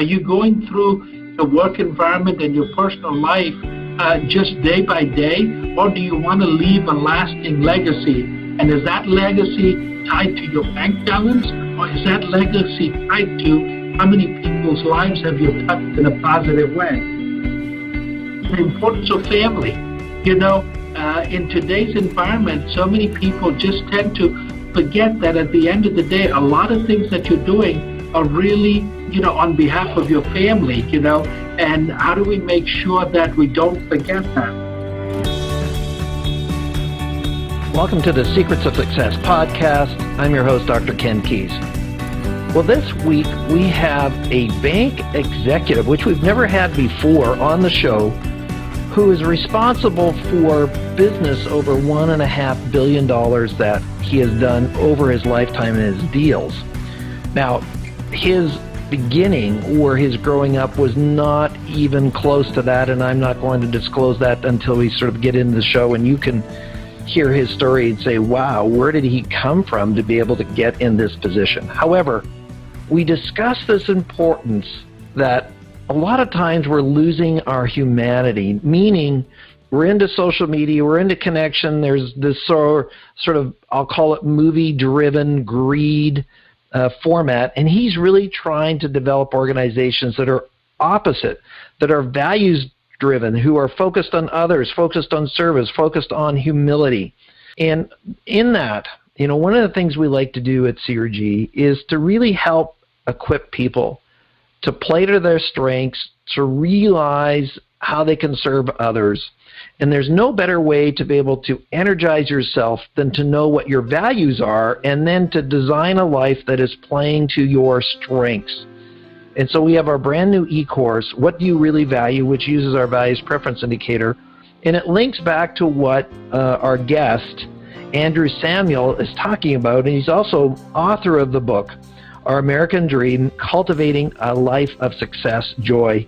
Are you going through the work environment and your personal life just day by day, or do you want to leave a lasting legacy? And is that legacy tied to your bank balance, or is that legacy tied to how many people's lives have you touched in a positive way? The importance of family. In today's environment, so many people just tend to forget that at the end of the day, a lot of things that you're doing are really, on behalf of your family, and how do we make sure that we don't forget that? Welcome to the Secrets of Success podcast. I'm your host, Dr. Ken Keis. Well, this week we have a bank executive, which we've never had before on the show, who is responsible for business over $1.5 billion that he has done over his lifetime in his deals. Now, his beginning or his growing up was not even close to that, and I'm not going to disclose that until we sort of get into the show and you can hear his story and say, wow, where did he come from to be able to get in this position? However, we discuss this importance that a lot of times we're losing our humanity, meaning we're into social media, we're into connection, there's this sort of, I'll call it movie-driven greed format, and he's really trying to develop organizations that are opposite, that are values-driven, who are focused on others, focused on service, focused on humility. And in that, one of the things we like to do at CRG is to really help equip people to play to their strengths, to realize how they can serve others. And there's no better way to be able to energize yourself than to know what your values are and then to design a life that is playing to your strengths. And so we have our brand new e-course, What Do You Really Value?, which uses our values preference indicator. And it links back to what our guest, Andrew Samuel, is talking about. And he's also author of the book, Our American Dream, Cultivating a Life of Success, Joy,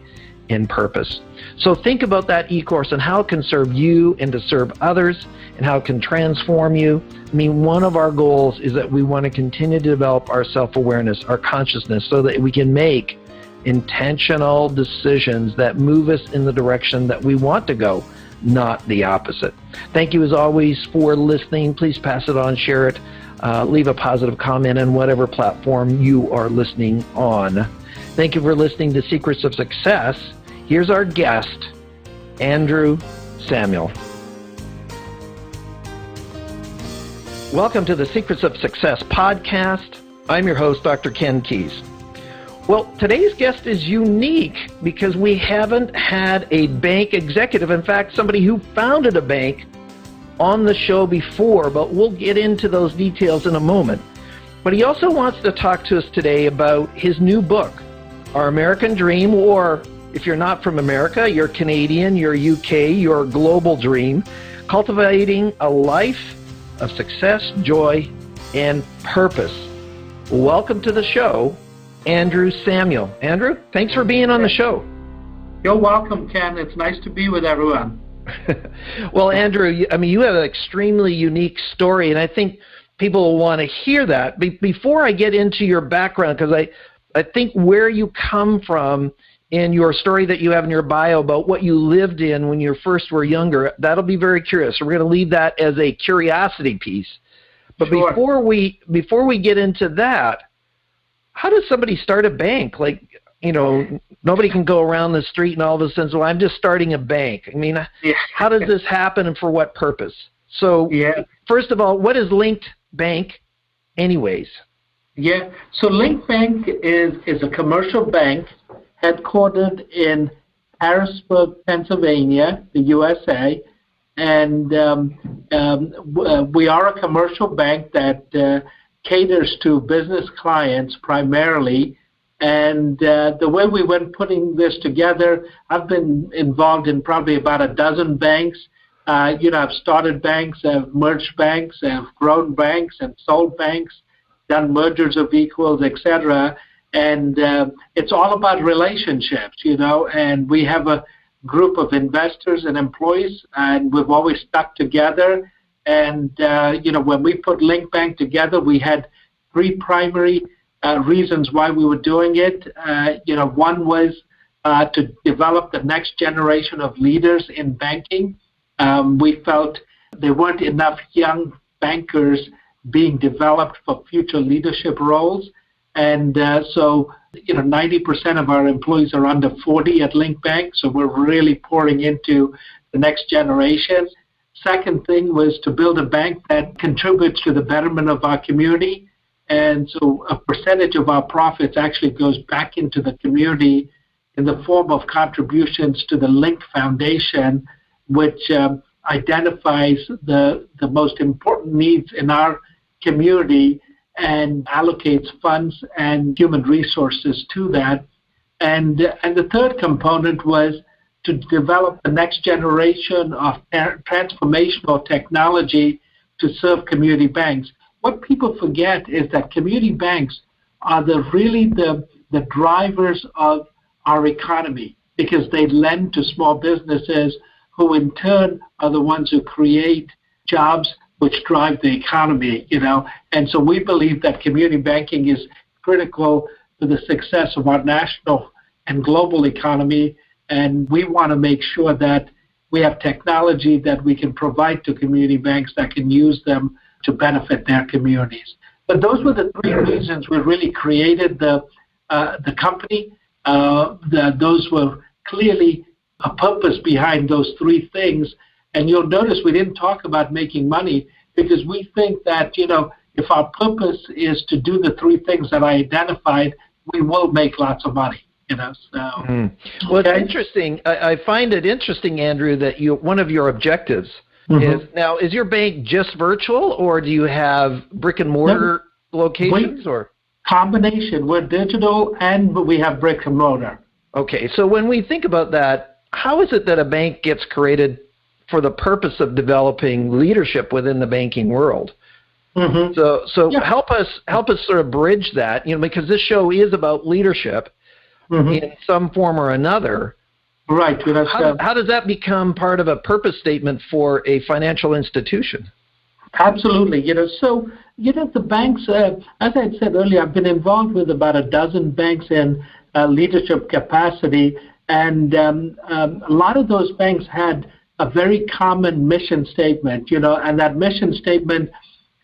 and Purpose. So think about that e-course and how it can serve you and to serve others and how it can transform you. I mean, one of our goals is that we want to continue to develop our self-awareness, our consciousness, so that we can make intentional decisions that move us in the direction that we want to go, not the opposite. Thank you as always for listening. Please pass it on, share it. Leave a positive comment on whatever platform you are listening on. Thank you for listening to Secrets of Success. Here's our guest, Andrew Samuel. Welcome to the Secrets of Success podcast. I'm your host, Dr. Ken Keis. Well, today's guest is unique because we haven't had a bank executive, in fact, somebody who founded a bank, on the show before, but we'll get into those details in a moment. But he also wants to talk to us today about his new book, Our American Dream, or if you're not from America, you're Canadian, you're UK, your global dream, Cultivating a Life of Success, Joy, and Purpose. Welcome to the show, Andrew Samuel. Andrew, thanks for being on the show. You're welcome, Ken. It's nice to be with everyone. Well, Andrew, you have an extremely unique story, and I think people will want to hear that. Before I get into your background, because I think where you come from in your story that you have in your bio about what you lived in when you first were younger, that'll be very curious. So we're going to leave that as a curiosity piece. But sure. before we get into that, how does somebody start a bank? Nobody can go around the street and all of a sudden say, well, I'm just starting a bank. How does this happen and for what purpose? So First of all, what is LINKBANK anyways? Yeah, so LINKBANK is a commercial bank headquartered in Harrisburg, Pennsylvania, the USA. And we are a commercial bank that caters to business clients primarily. And the way we went putting this together, I've been involved in probably about a dozen banks. I've started banks, I've merged banks, I've grown banks and sold banks, done mergers of equals, etc. And it's all about relationships, and we have a group of investors and employees, and we've always stuck together. And, when we put LINKBANK together, we had three primary reasons why we were doing it. One was to develop the next generation of leaders in banking. We felt there weren't enough young bankers being developed for future leadership roles. And so 90% of our employees are under 40 at LINKBANK, so we're really pouring into the next generation. Second thing was to build a bank that contributes to the betterment of our community. And so a percentage of our profits actually goes back into the community in the form of contributions to the Link Foundation, which identifies the most important needs in our community and allocates funds and human resources to that. And the third component was to develop the next generation of transformational technology to serve community banks. What people forget is that community banks are really the drivers of our economy, because they lend to small businesses who in turn are the ones who create jobs which drive the economy, And so we believe that community banking is critical to the success of our national and global economy, and we want to make sure that we have technology that we can provide to community banks that can use them to benefit their communities. But those were the three reasons we really created the company. Those were clearly a purpose behind those three things. And you'll notice we didn't talk about making money, because we think that, if our purpose is to do the three things that I identified, we will make lots of money. Well, it's interesting. I find it interesting, Andrew, that one of your objectives is your bank just virtual, or do you have brick and mortar locations? Or combination. We're digital and we have brick and mortar. Okay, so when we think about that, how is it that a bank gets created for the purpose of developing leadership within the banking world? So help us sort of bridge that, because this show is about leadership in some form or another. Right. How does that become part of a purpose statement for a financial institution? Absolutely. The banks, as I said earlier, I've been involved with about a dozen banks in leadership capacity, and a lot of those banks had a very common mission statement, and that mission statement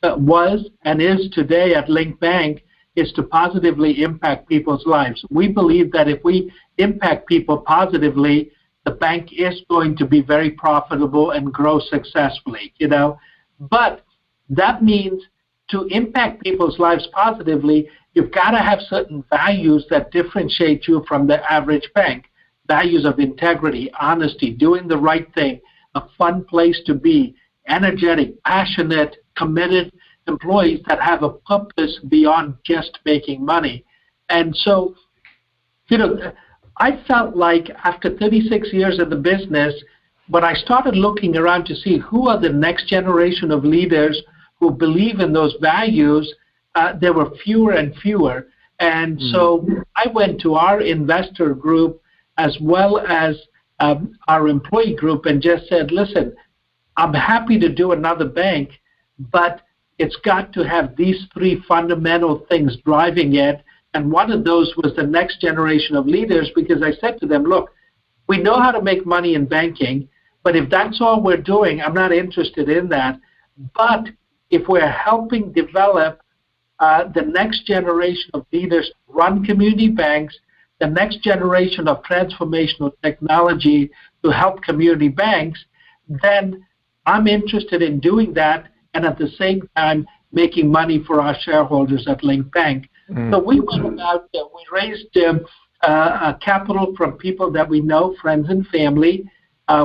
was and is today at LINKBANK is to positively impact people's lives. We believe that if we impact people positively, the bank is going to be very profitable and grow successfully, But that means to impact people's lives positively, you've got to have certain values that differentiate you from the average bank. Values of integrity, honesty, doing the right thing, a fun place to be, energetic, passionate, committed employees that have a purpose beyond just making money. And so, I felt like after 36 years in the business, when I started looking around to see who are the next generation of leaders who believe in those values, there were fewer and fewer. And so I went to our investor group as well as our employee group and just said, listen, I'm happy to do another bank, but it's got to have these three fundamental things driving it. And one of those was the next generation of leaders, because I said to them, look, we know how to make money in banking, but if that's all we're doing, I'm not interested in that. But if we're helping develop the next generation of leaders run community banks, the next generation of transformational technology to help community banks, then I'm interested in doing that and at the same time making money for our shareholders at LINKBANK. So we went about, we raised capital from people that we know, friends and family.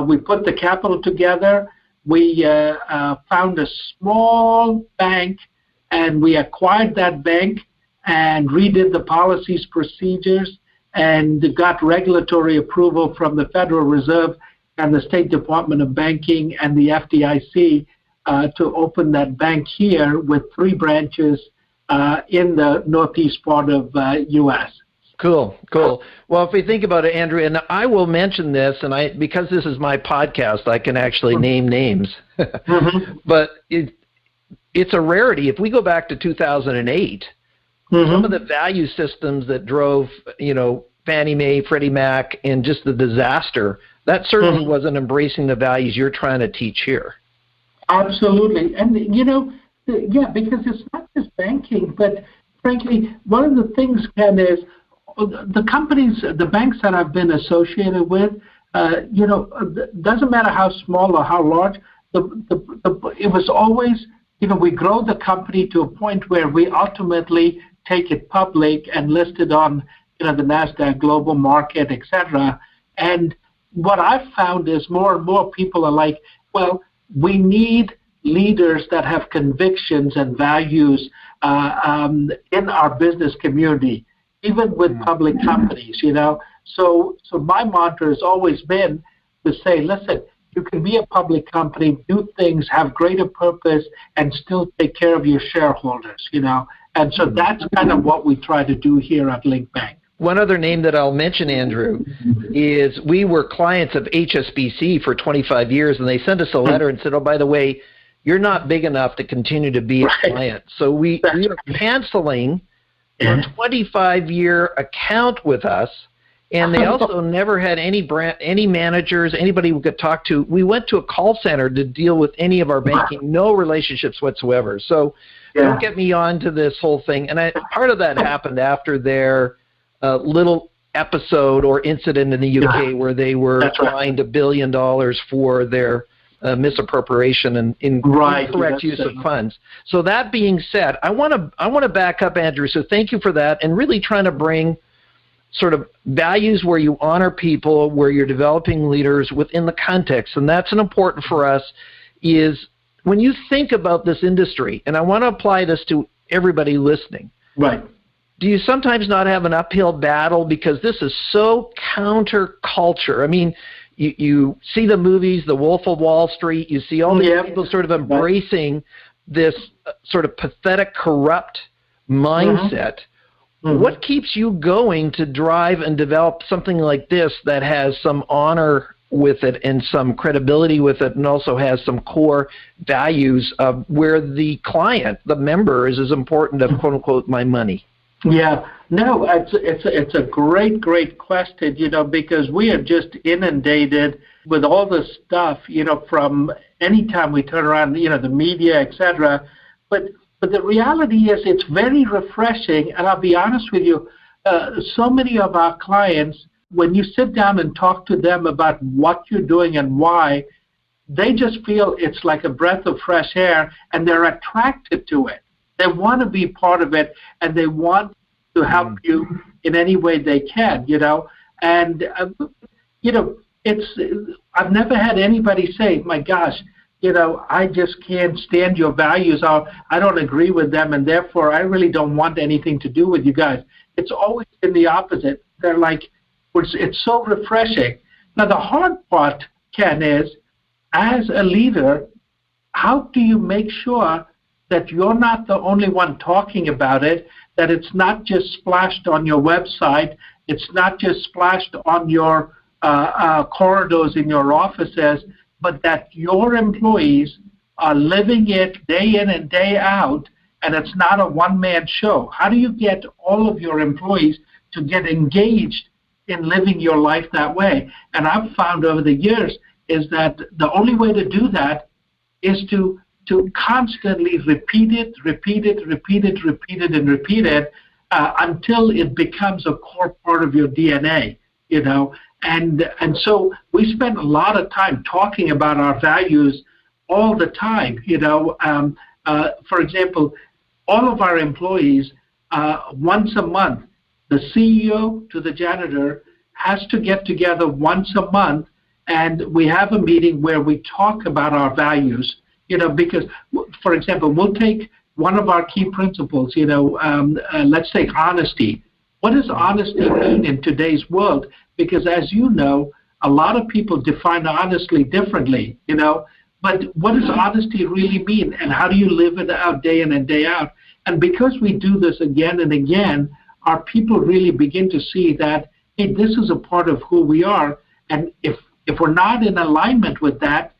We put the capital together. We found a small bank, and we acquired that bank and redid the policies, procedures, and got regulatory approval from the Federal Reserve and the State Department of Banking and the FDIC to open that bank here with 3 branches in the northeast part of U.S. Cool. Well, if we think about it, Andrew, and I will mention this, and because this is my podcast, I can actually name names. But it's a rarity. If we go back to 2008, some of the value systems that drove, Fannie Mae, Freddie Mac, and just the disaster, that certainly wasn't embracing the values you're trying to teach here. Absolutely. And, because it's not just banking, but frankly, one of the things, Ken, is the companies, the banks that I've been associated with, doesn't matter how small or how large, it was always, we grow the company to a point where we ultimately take it public and list it on, the NASDAQ global market, et cetera. And what I've found is more and more people are like, well, we need leaders that have convictions and values in our business community, even with public companies, So my mantra has always been to say, listen, you can be a public company, do things, have greater purpose, and still take care of your shareholders, And so that's kind of what we try to do here at LINKBANK. One other name that I'll mention, Andrew, is we were clients of HSBC for 25 years, and they sent us a letter and said, oh, by the way, you're not big enough to continue to be a client. So we are canceling a 25-year account with us, and they also never had any managers, anybody we could talk to. We went to a call center to deal with any of our banking, no relationships whatsoever. So don't get me on to this whole thing. And part of that happened after their little episode or incident in the UK where they were fined $1 billion for their misappropriation and incorrect use of funds. So that being said, I want to back up, Andrew. So thank you for that, and really trying to bring sort of values where you honor people, where you're developing leaders within the context. And that's an important for us is when you think about this industry, and I want to apply this to everybody listening. Right. Do you sometimes not have an uphill battle because this is so counterculture? I mean, you see the movies, The Wolf of Wall Street, you see all these people sort of embracing this sort of pathetic, corrupt mindset. What keeps you going to drive and develop something like this that has some honor with it and some credibility with it, and also has some core values of where the client, the member, is as important as, quote unquote, my money? Yeah, no, it's a great question, because we are just inundated with all this stuff, from any time we turn around, the media, et cetera. But the reality is it's very refreshing, and I'll be honest with you, so many of our clients, when you sit down and talk to them about what you're doing and why, they just feel it's like a breath of fresh air, and they're attracted to it. They want to be part of it, and they want to help you in any way they can, And, I've never had anybody say, my gosh, I just can't stand your values. I don't agree with them, and therefore I really don't want anything to do with you guys. It's always been the opposite. They're like, it's so refreshing. Now, the hard part, Ken, is as a leader, how do you make sure that you're not the only one talking about it, that it's not just splashed on your website, it's not just splashed on your corridors in your offices, but that your employees are living it day in and day out, and it's not a one-man show? How do you get all of your employees to get engaged in living your life that way? And I've found over the years is that the only way to do that is to constantly repeat it until it becomes a core part of your DNA, And so we spend a lot of time talking about our values all the time, For example, all of our employees, once a month, the CEO to the janitor has to get together once a month, and we have a meeting where we talk about our values, because, for example, we'll take one of our key principles, let's say honesty. What does honesty mean in today's world? Because as you know, a lot of people define honesty differently, but what does honesty really mean, and how do you live it out day in and day out? And because we do this again and again, our people really begin to see that, hey, this is a part of who we are, and if we're not in alignment with that,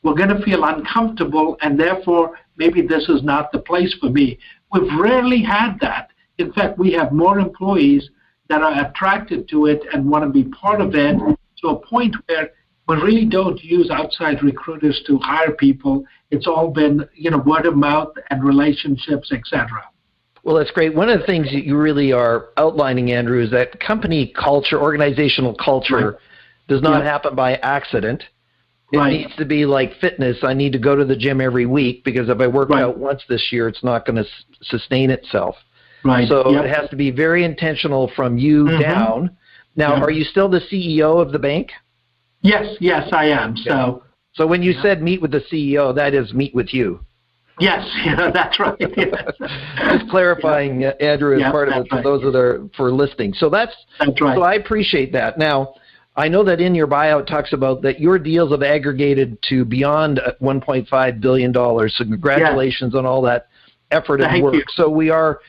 we're going to feel uncomfortable, and therefore maybe this is not the place for me. We've rarely had that. In fact, we have more employees that are attracted to it and want to be part of it, to a point where we really don't use outside recruiters to hire people. It's all been, word of mouth and relationships, etc. Well, that's great. One of the things that you really are outlining, Andrew, is that company culture, organizational culture, does not happen by accident. It needs to be like fitness. I need to go to the gym every week, because if I work out once this year, it's not going to sustain itself. Right. So it has to be very intentional from you down. Now, are you still the CEO of the bank? Yes, I am. So when you said meet with the CEO, that is meet with you. Yes, that's right. Yes. Just clarifying, Andrew, as part of it for those that are for listening. So that's right. So I appreciate that. Now, I know that in your bio it talks about that your deals have aggregated to beyond $1.5 billion. So congratulations on all that effort and work. So we are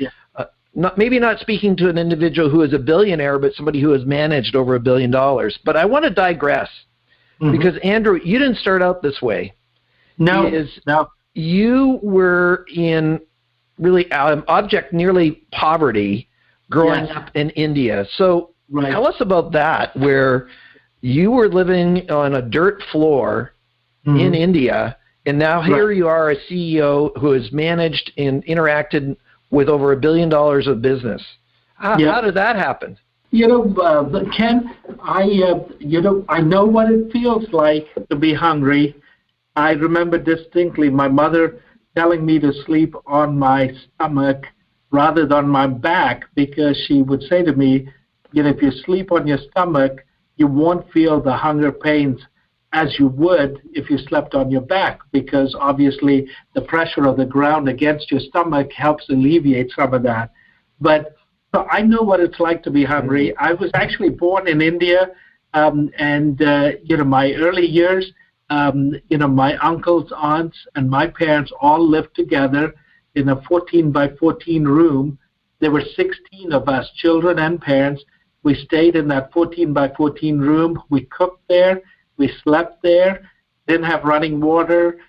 maybe not speaking to an individual who is a billionaire, but somebody who has managed over $1 billion. But I want to digress because, Andrew, you didn't start out this way. No. You were in really abject, nearly poverty growing up in India. So tell us about that, where you were living on a dirt floor in India, and now here you are, a CEO who has managed and interacted with over $1 billion of business. How did that happen? Ken, I know what it feels like to be hungry. I remember distinctly my mother telling me to sleep on my stomach rather than my back, because she would say to me, if you sleep on your stomach, you won't feel the hunger pains as you would if you slept on your back, because obviously the pressure of the ground against your stomach helps alleviate some of that. But so I know what it's like to be hungry. I was actually born in India, and my early years, my uncles, aunts, and my parents all lived together in a 14 by 14 room. There were 16 of us, children and parents. We stayed in that 14 by 14 room. We cooked there. We slept there. Didn't have running water.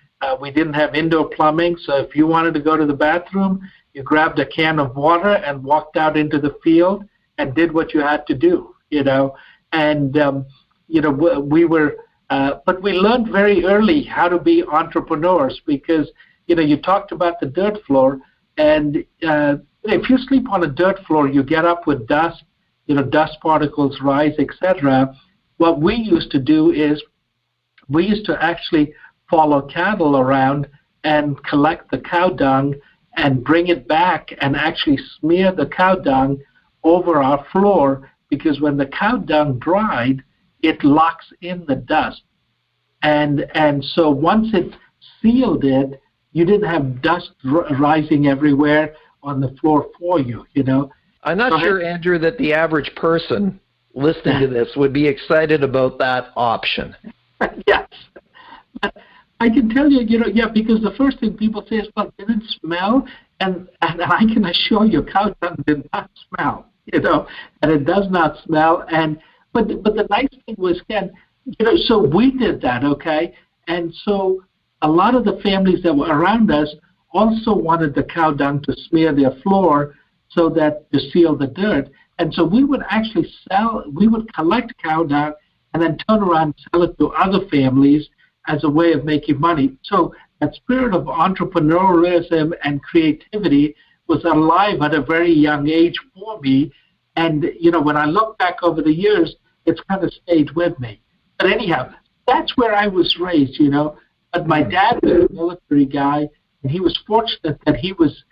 We didn't have indoor plumbing. So if you wanted to go to the bathroom, you grabbed a can of water and walked out into the field and did what you had to do, And, we were, but we learned very early how to be entrepreneurs, because, you talked about the dirt floor, and if you sleep on a dirt floor, you get up with dust, dust particles rise, etc. What we used to do is we used to actually follow cattle around and collect the cow dung and bring it back and actually smear the cow dung over our floor, because when the cow dung dried, it locks in the dust. And so once it sealed it, you didn't have dust rising everywhere on the floor for you, I'm not sure, Andrew, that the average person listening to this would be excited about that option. Yes. I can tell you, because the first thing people say is, well, did it smell? And I can assure you, cow dung did not smell, and it does not smell. But the nice thing was, Ken, so we did that, okay? And so a lot of the families that were around us also wanted the cow dung to smear their floor so that to seal the dirt. And so we would actually collect cow dung and then turn around and sell it to other families as a way of making money. So that spirit of entrepreneurialism and creativity was alive at a very young age for me. And, when I look back over the years, it's kind of stayed with me. But anyhow, that's where I was raised, But my dad was a military guy, and he was fortunate that he was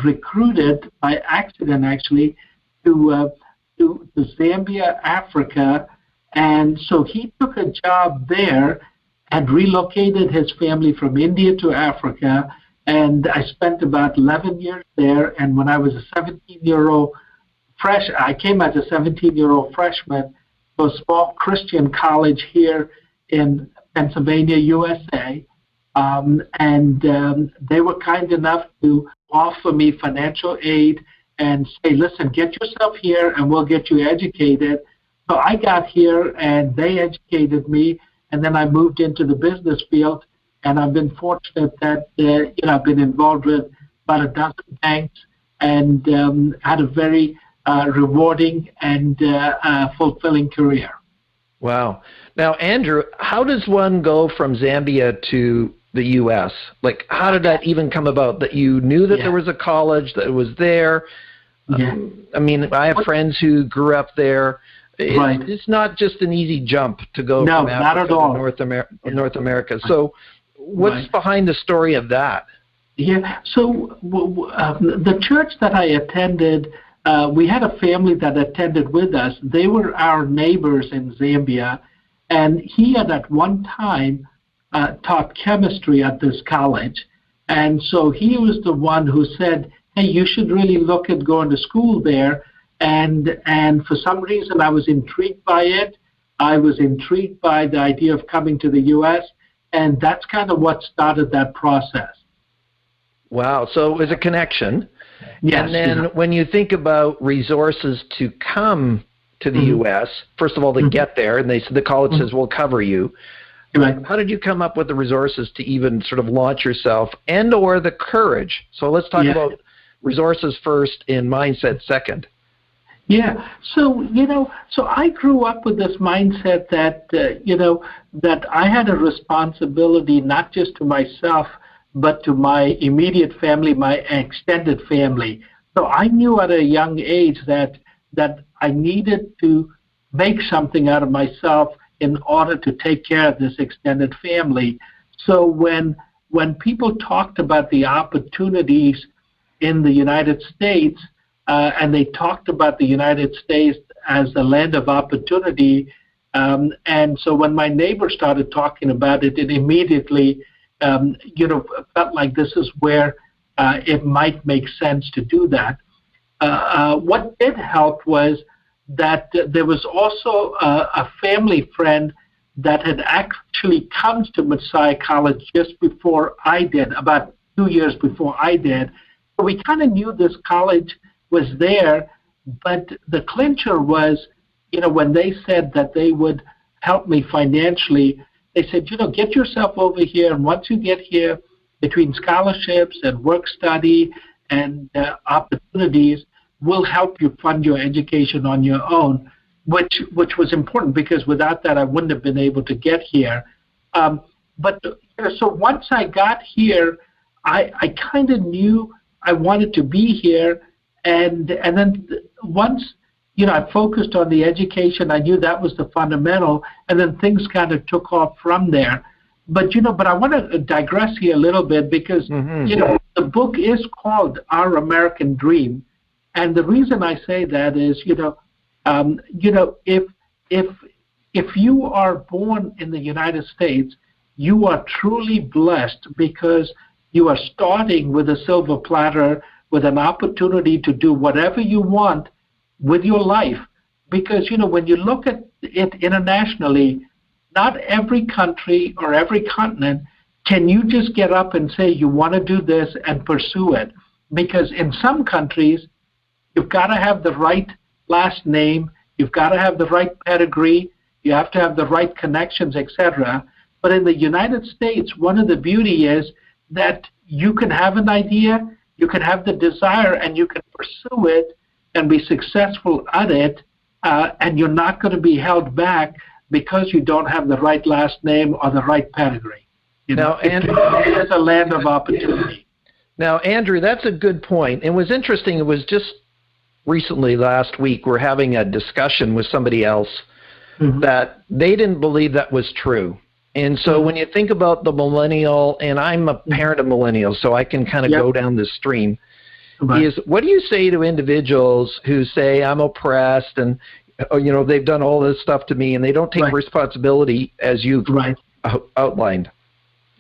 recruited by accident, actually, to Zambia, Africa. And so he took a job there and relocated his family from India to Africa. And I spent about 11 years there. And when I was a 17-year-old I came as a 17-year-old freshman to a small Christian college here in Pennsylvania, USA. And they were kind enough to offer me financial aid and say, listen, get yourself here and we'll get you educated. So I got here and they educated me, and then I moved into the business field, and I've been fortunate that I've been involved with about a dozen banks and had a very rewarding and fulfilling career. Wow. Now, Andrew, how does one go from Zambia to the U.S.? Like, how did that even come about, that you knew that there was a college that was there? Yeah. I mean, I have friends who grew up there. It's not just an easy jump to go from Africa to North America. So what's behind the story of that? Yeah, so the church that I attended, we had a family that attended with us. They were our neighbors in Zambia, and he had at one time taught chemistry at this college. And so he was the one who said, hey, you should really look at going to school there. And for some reason, I was intrigued by it. I was intrigued by the idea of coming to the U.S., and that's kind of what started that process. Wow. So it was a connection. Yes. And then when you think about resources to come to the U.S., first of all, to get there, and the college says, we'll cover you. Right. How did you come up with the resources to even sort of launch yourself and or the courage? So let's talk about resources first and mindset second. Yeah. So, so I grew up with this mindset that, that I had a responsibility not just to myself, but to my immediate family, my extended family. So I knew at a young age that I needed to make something out of myself in order to take care of this extended family. So when people talked about the opportunities in the United States, and they talked about the United States as the land of opportunity, and so when my neighbor started talking about it, it immediately felt like this is where it might make sense to do that. What did help was that there was also a family friend that had actually come to Messiah College just before I did, about 2 years before I did. So we kind of knew this college was there, but the clincher was, when they said that they would help me financially, they said, get yourself over here, and once you get here, between scholarships and work study and opportunities, we'll help you fund your education on your own, which was important because without that, I wouldn't have been able to get here. So once I got here, I kind of knew I wanted to be here, and then once I focused on the education, I knew that was the fundamental, and then things kind of took off from there. But I want to digress here a little bit because the book is called Our American Dream, and the reason I say that is if you are born in the United States, you are truly blessed because you are starting with a silver platter, with an opportunity to do whatever you want with your life. Because, when you look at it internationally, not every country or every continent can you just get up and say you want to do this and pursue it. Because in some countries, you've got to have the right last name, you've got to have the right pedigree, you have to have the right connections, etc. But in the United States, one of the beauty is that you can have an idea, you can have the desire, and you can pursue it and be successful at it, and you're not going to be held back because you don't have the right last name or the right pedigree. It's a land of opportunity. Now, Andrew, that's a good point. It was interesting. It was just recently, last week, we're having a discussion with somebody else that they didn't believe that was true. And so when you think about the millennial, and I'm a parent of millennials, so I can kind of go down this stream, is what do you say to individuals who say, I'm oppressed and, they've done all this stuff to me, and they don't take responsibility as you've outlined?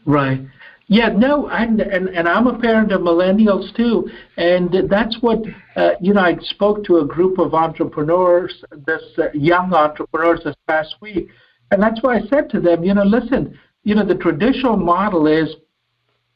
Right. Yeah, no, and I'm a parent of millennials too, and that's what, I spoke to a group of entrepreneurs, young entrepreneurs this past week, and that's why I said to them, listen, the traditional model is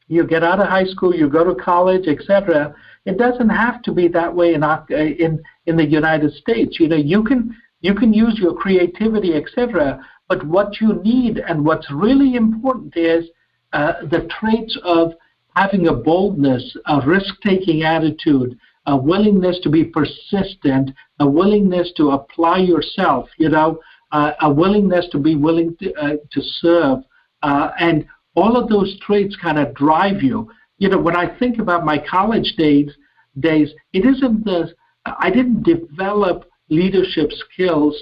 you get out of high school, you go to college, etc. It doesn't have to be that way in the United States. You can use your creativity, etc. But what you need and what's really important is the traits of having a boldness, a risk-taking attitude, a willingness to be persistent, a willingness to apply yourself, a willingness to be willing to serve, and all of those traits kind of drive you. When I think about my college days, it isn't I didn't develop leadership skills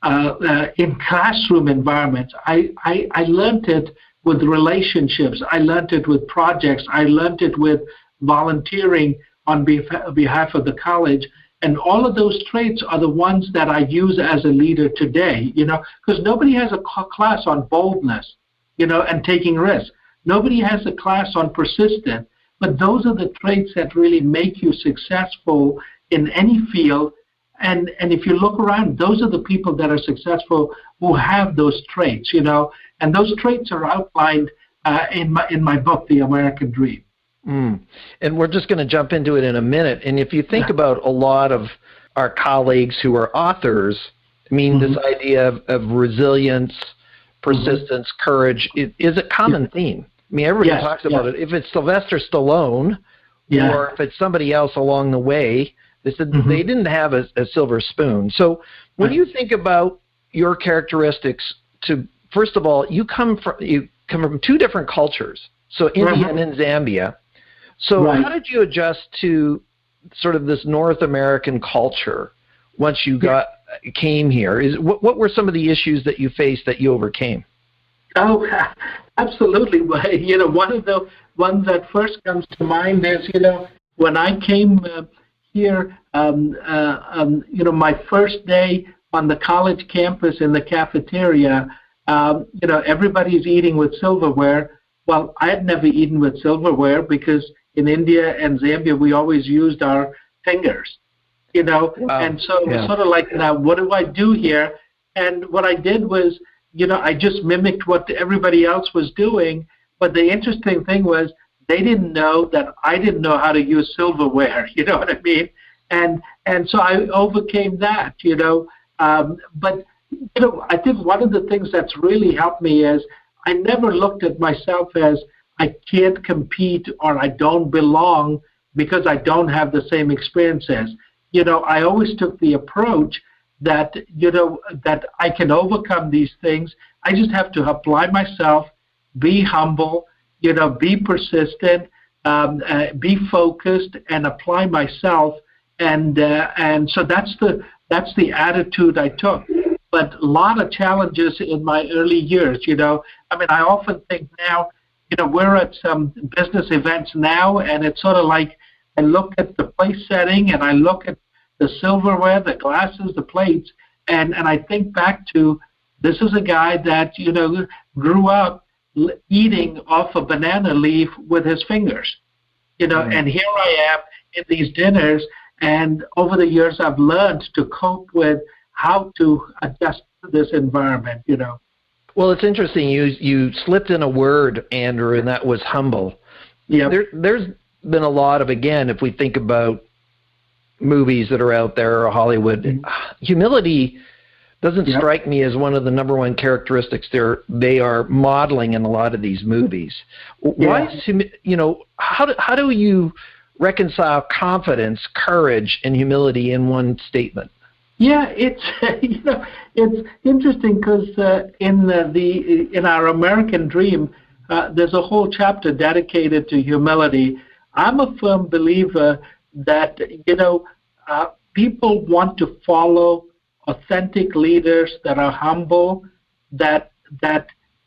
in classroom environments. I learned it with relationships. I learned it with projects. I learned it with volunteering on behalf of the college. And all of those traits are the ones that I use as a leader today, because nobody has a class on boldness, and taking risks. Nobody has a class on persistence, but those are the traits that really make you successful in any field. And if you look around, those are the people that are successful who have those traits, and those traits are outlined in my book, The American Dream. And we're just going to jump into it in a minute. And if you think about a lot of our colleagues who are authors, this idea of resilience, persistence, courage is a common theme. Everybody talks about it. If it's Sylvester Stallone or if it's somebody else along the way, they said they didn't have a silver spoon. So when you think about your characteristics, first of all, you come from two different cultures. So India and Zambia. So how did you adjust to sort of this North American culture once you came here? What were some of the issues that you faced that you overcame? Oh, absolutely. One of the ones that first comes to mind is, when I came here, my first day on the college campus in the cafeteria, everybody's eating with silverware. Well, I had never eaten with silverware because in India and Zambia, we always used our fingers, Wow. And so it was sort of like, now, what do I do here? And what I did was, I just mimicked what everybody else was doing. But the interesting thing was they didn't know that I didn't know how to use silverware, you know what I mean? And so I overcame that, But, I think one of the things that's really helped me is I never looked at myself as I can't compete or I don't belong because I don't have the same experiences. I always took the approach that, that I can overcome these things. I just have to apply myself, be humble, be persistent, be focused, and apply myself. And so that's the attitude I took. But a lot of challenges in my early years, I often think now, we're at some business events now, and it's sort of like I look at the place setting and I look at the silverware, the glasses, the plates, and I think back to this is a guy that, grew up eating off a banana leaf with his fingers, and here I am in these dinners, and over the years I've learned to cope with how to adjust to this environment, Well, it's interesting. You slipped in a word, Andrew, and that was humble. Yeah. There's been a lot of, again, if we think about movies that are out there or Hollywood, humility doesn't strike me as one of the number one characteristics they are modeling in a lot of these movies. Why is how do you reconcile confidence, courage, and humility in one statement? Yeah, it's it's interesting because in our American Dream, there's a whole chapter dedicated to humility. I'm a firm believer that people want to follow authentic leaders that are humble, that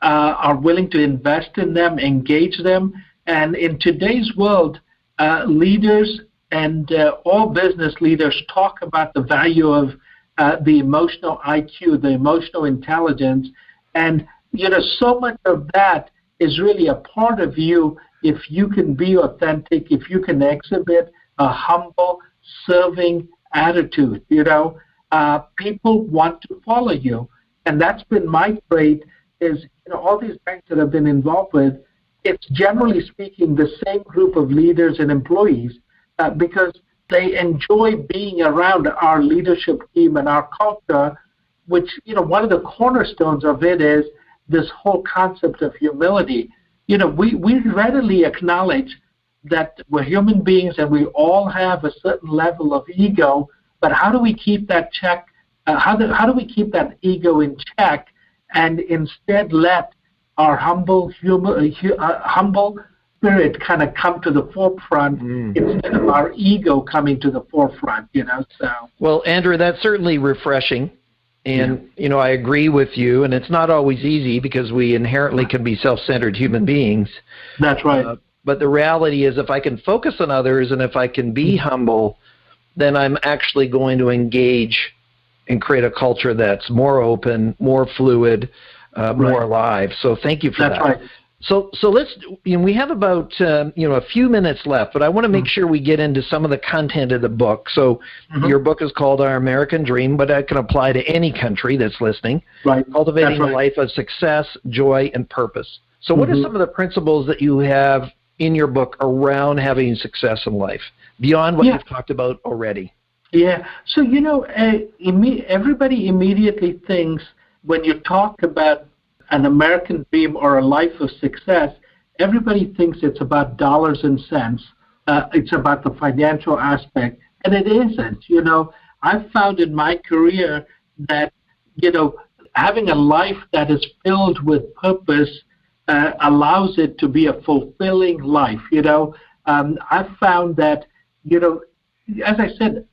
are willing to invest in them, engage them, and in today's world, leaders and all business leaders talk about the value of the emotional IQ, the emotional intelligence, and so much of that is really a part of you if you can be authentic, if you can exhibit a humble, serving attitude. People want to follow you, and that's been my trait. Is all these banks that I've been involved with, it's generally speaking the same group of leaders and employees because they enjoy being around our leadership team and our culture, which, one of the cornerstones of it is this whole concept of humility. We readily acknowledge that we're human beings and we all have a certain level of ego, but how do we keep that check? How do we keep that ego in check and instead let our humble spirit kind of come to the forefront instead of our ego coming to the forefront, So, well, Andrew, that's certainly refreshing. And, I agree with you. And it's not always easy because we inherently can be self-centered human beings. That's right. But the reality is if I can focus on others and if I can be humble, then I'm actually going to engage and create a culture that's more open, more fluid, more alive. So thank you for that. That's right. So let's, we have about, a few minutes left, but I want to make sure we get into some of the content of the book. So your book is called Our American Dream, but that can apply to any country that's listening. Right. Cultivating a life of success, joy, and purpose. So what are some of the principles that you have in your book around having success in life, beyond what you've talked about already? Yeah. So, everybody immediately thinks when you talk about an American dream or a life of success, everybody thinks it's about dollars and cents. It's about the financial aspect, and it isn't. I've found in my career that, having a life that is filled with purpose allows it to be a fulfilling life. I've found that, as I said,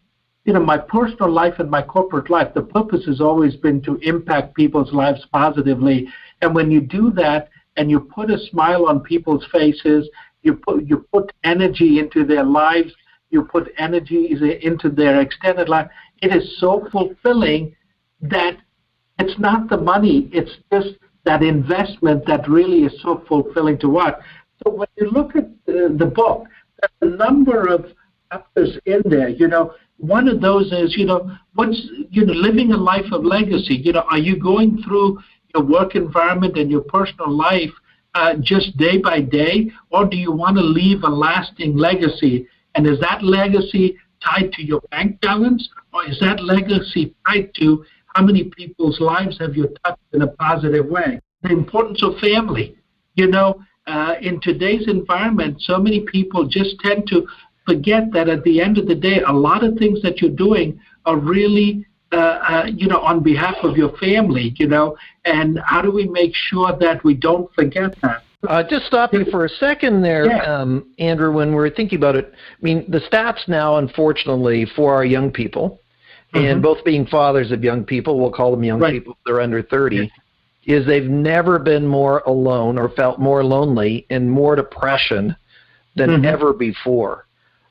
my personal life and my corporate life, the purpose has always been to impact people's lives positively. And when you do that and you put a smile on people's faces, you put energy into their lives, you put energy into their extended life, it is so fulfilling that it's not the money, it's just that investment that really is so fulfilling to watch. So when you look at the book, there's a number of chapters in there. One of those is, what's, living a life of legacy. Are you going through your work environment and your personal life just day by day, or do you want to leave a lasting legacy? And is that legacy tied to your bank balance, or is that legacy tied to how many people's lives have you touched in a positive way? The importance of family. In today's environment, so many people just tend to forget that at the end of the day, a lot of things that you're doing are really, on behalf of your family, and how do we make sure that we don't forget that? Just stop you for a second there, Andrew, when we're thinking about it. I mean, the stats now, unfortunately, for our young people, and both being fathers of young people, we'll call them young people if they're under 30, is they've never been more alone or felt more lonely and more depression than ever before.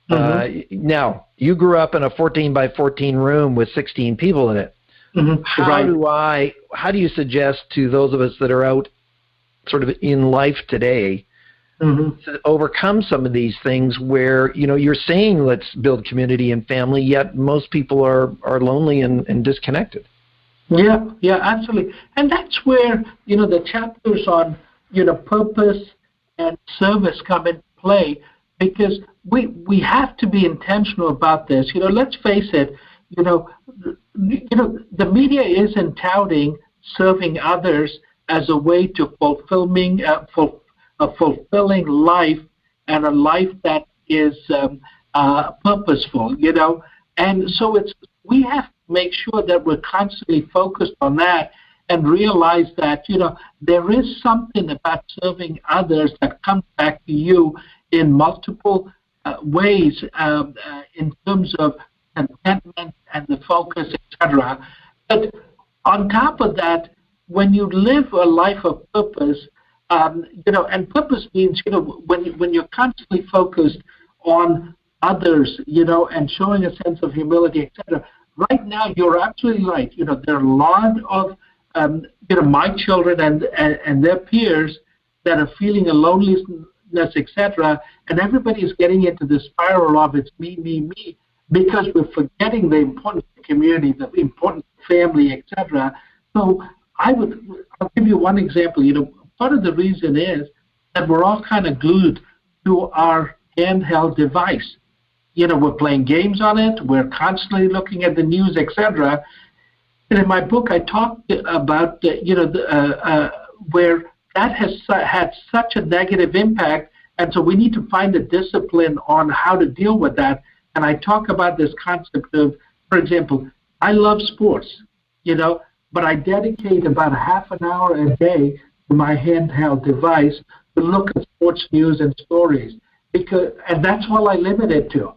Now, you grew up in a 14 by 14 room with 16 people in it. How do you suggest to those of us that are out sort of in life today to overcome some of these things where, you're saying let's build community and family, yet most people are lonely and disconnected? Yeah, absolutely. And that's where, the chapters on, purpose and service come into play, because we have to be intentional about this. Let's face it, the media isn't touting serving others as a way to fulfilling life and a life that is purposeful, And so we have to make sure that we're constantly focused on that and realize that, there is something about serving others that comes back to you in multiple ways in terms of contentment and the focus, etc. But on top of that, when you live a life of purpose, and purpose means, when you're constantly focused on others, and showing a sense of humility, etc. Right now, you're absolutely right. There are a lot of, my children and their peers that are feeling a loneliness, etc. And everybody is getting into the spiral of it's me, because we're forgetting the importance of community, the importance of family, etc. So I'll give you one example. Part of the reason is that we're all kind of glued to our handheld device. We're playing games on it. We're constantly looking at the news, etc. And in my book, I talked about where that has had such a negative impact And so we need to find a discipline on how to deal with that. And I talk about this concept of, for example, I love sports, but I dedicate about half an hour a day to my handheld device to look at sports news and stories. And that's all I limit it to.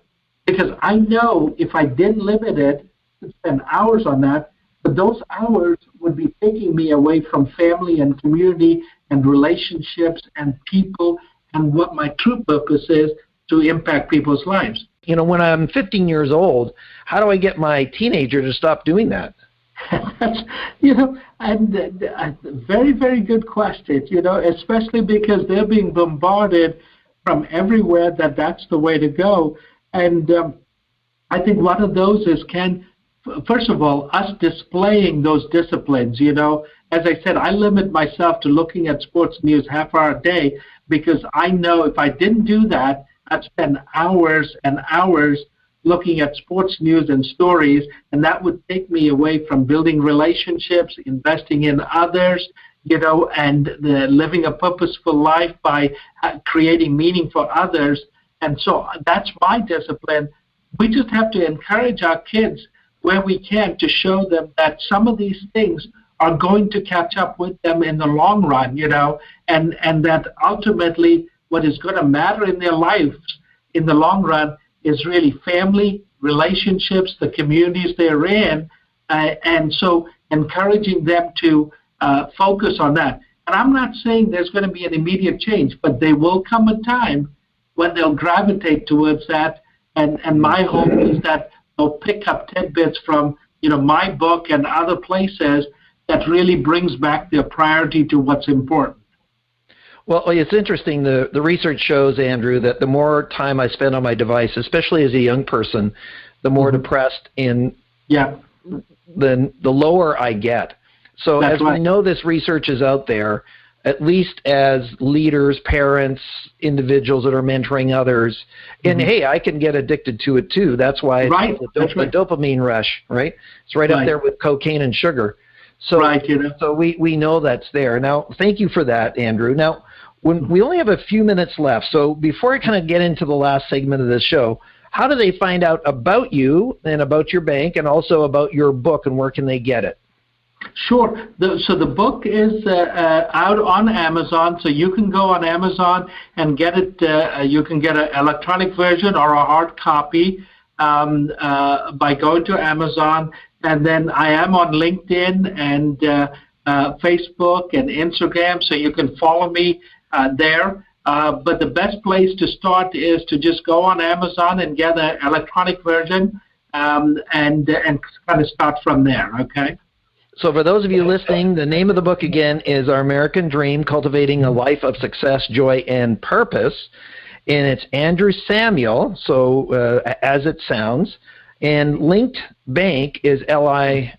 Because I know if I didn't limit it to spend hours on that, but those hours would be taking me away from family and community and relationships and people and what my true purpose is to impact people's lives. When I'm 15 years old, how do I get my teenager to stop doing that? That's, and very, very good question, especially because they're being bombarded from everywhere that's the way to go. And I think one of those is, first of all, us displaying those disciplines, As I said, I limit myself to looking at sports news half hour a day because I know if I didn't do that, I'd spend hours and hours looking at sports news and stories, and that would take me away from building relationships, investing in others, and living a purposeful life by creating meaning for others. And so that's my discipline. We just have to encourage our kids where we can to show them that some of these things are going to catch up with them in the long run, and that ultimately what is going to matter in their lives in the long run is really family, relationships, the communities they're in, and so encouraging them to focus on that. And I'm not saying there's going to be an immediate change, but there will come a time when they'll gravitate towards that, and my hope is that they'll pick up tidbits from, my book and other places that really brings back their priority to what's important. Well, it's interesting. The research shows, Andrew, that the more time I spend on my device, especially as a young person, the more depressed the lower I get. So as we know this research is out there, at least as leaders, parents, individuals that are mentoring others, and hey, I can get addicted to it too. That's why it's the dopamine rush, right? It's right up there with cocaine and sugar. So, so we know that's there. Now, thank you for that, Andrew. Now, we only have a few minutes left, so before I kind of get into the last segment of this show, how do they find out about you and about your bank and also about your book, and where can they get it? Sure. So the book is out on Amazon, so you can go on Amazon and get it. You can get an electronic version or a hard copy by going to Amazon. And then I am on LinkedIn and Facebook and Instagram, so you can follow me there. But the best place to start is to just go on Amazon and get an electronic version and kind of start from there, okay? So for those of you listening, the name of the book again is Our American Dream, Cultivating a Life of Success, Joy, and Purpose. And it's Andrew Samuel, so as it sounds. And LINKBANK is LINK,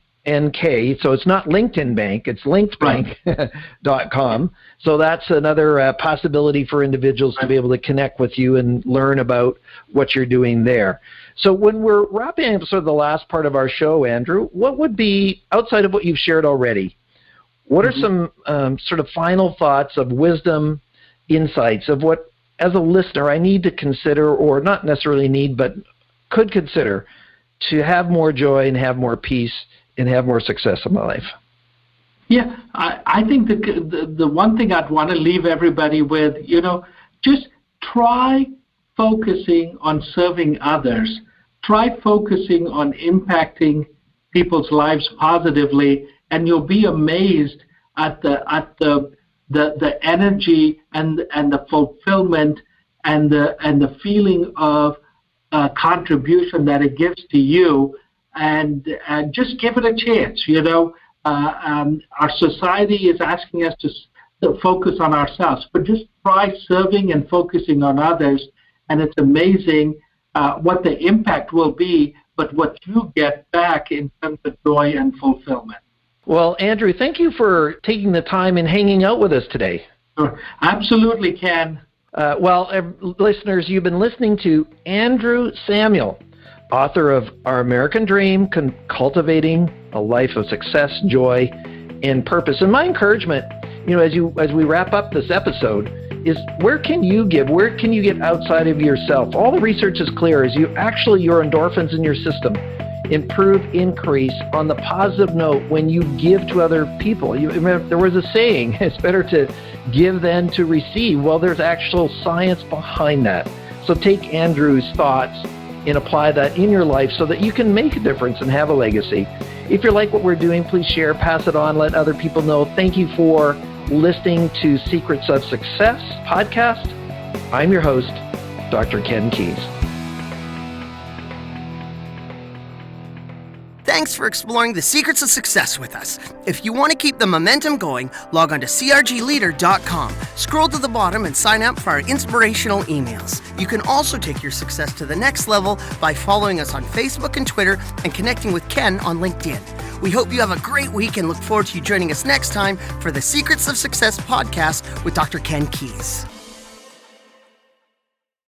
so it's not LinkedIn Bank, it's LINKBANK.com. So that's another possibility for individuals to be able to connect with you and learn about what you're doing there. So when we're wrapping up sort of the last part of our show, Andrew, what would be, outside of what you've shared already, what are some sort of final thoughts of wisdom, insights of what, as a listener, I need to consider, or not necessarily need, but could consider, to have more joy and have more peace and have more success in my life? Yeah, I think the one thing I'd want to leave everybody with, just try focusing on serving others. Try focusing on impacting people's lives positively, and you'll be amazed at the energy and the fulfillment and the feeling of contribution that it gives to you. And just give it a chance. Our society is asking us to focus on ourselves, but just try serving and focusing on others, and it's amazing what the impact will be, but what you get back in terms of joy and fulfillment. Well, Andrew, thank you for taking the time and hanging out with us today. Sure. Absolutely, Ken. Listeners, you've been listening to Andrew Samuel, author of Our American Dream, Cultivating a Life of Success, Joy, and Purpose. And my encouragement, as we wrap up this episode, is where can you give? Where can you get outside of yourself? All the research is clear is your endorphins in your system increase on the positive note when you give to other people. There was a saying, it's better to give than to receive. Well, there's actual science behind that. So take Andrew's thoughts and apply that in your life so that you can make a difference and have a legacy. If you like what we're doing, please share, pass it on, let other people know. Thank you for listening to Secrets of Success podcast. I'm your host, Dr. Ken Keis. Thanks for exploring the secrets of success with us. If you want to keep the momentum going, log on to crgleader.com. Scroll to the bottom and sign up for our inspirational emails. You can also take your success to the next level by following us on Facebook and Twitter and connecting with Ken on LinkedIn. We hope you have a great week and look forward to you joining us next time for the Secrets of Success podcast with Dr. Ken Keis.